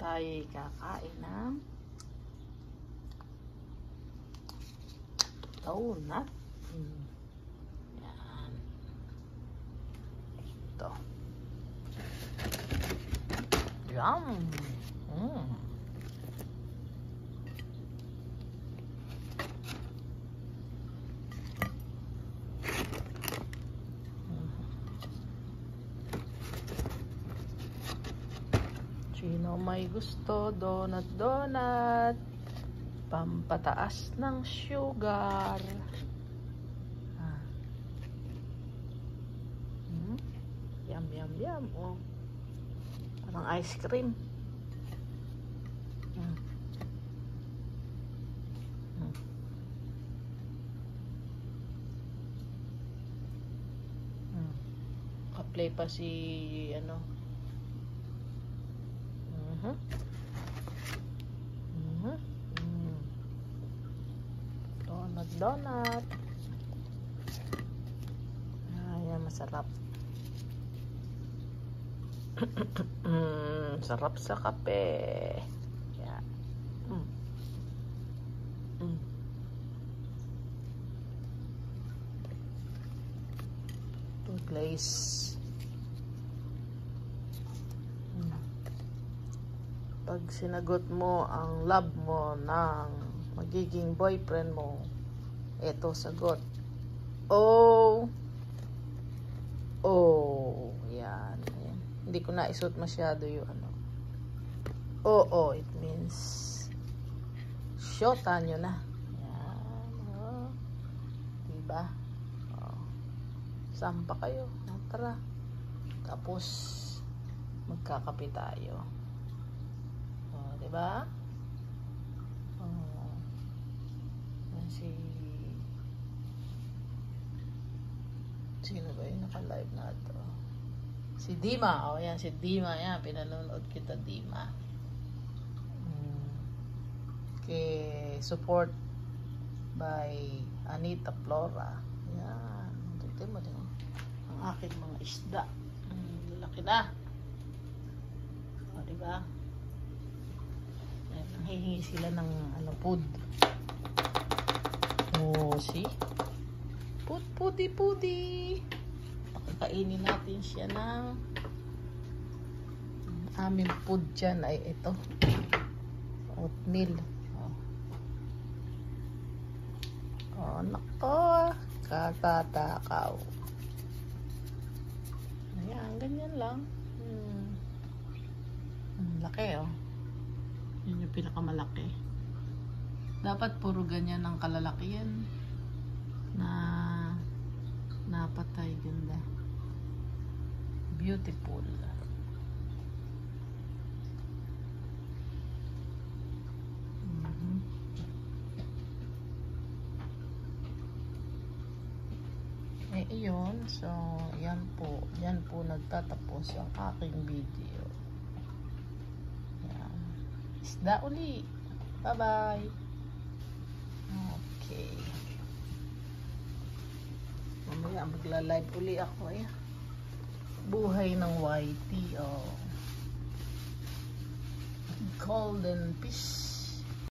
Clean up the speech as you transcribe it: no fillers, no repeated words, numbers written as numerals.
tayo kakain ng donut. Yan. Ito. Yum! Sino may gusto? Donut, donut. Pampataas ng sugar. Yum, yum, yum. Oh. Parang ice cream. Ka-play pa si ano. Donut, donut. Ayan, masarap. Sarap sa kape. Yan. Ito glaze. Pag sinagot mo ang love mo ng magiging boyfriend mo, eto sagot. Oh. Oh. Yan. Yan. Hindi ko na isuot masyado yung ano. Oh. It means shota nyo na. Yan. Oh. Diba? Oh. Sampa kayo. Tara. Tapos magkakape tayo. Diba? Sino ba yung naka-live na ito? Si Dima. Yan, si Dima. Yan, pinanonood kita, Dima. Okay, support by Anita Flora. Yan. Tignan mo din ang aking mga isda. Laki na. O, diba? Hihingi sila ng food. Oh, see? Pudi. Pakikainin natin siya ng aming food dyan ay ito. Oatmeal. Oh, nako. Kakatakaw. Ayan, ganyan lang. Laki, oh. Yun yung pinakamalaki. Dapat puro ganyan ang kalalakihan na napatay. Ganda. Beautiful. Iyon. So, yan po nagtatapos ang aking video. Isda uli. Bye-bye. Okay. Mamaya magla-live uli ako. Buhay ng YT. Golden fish.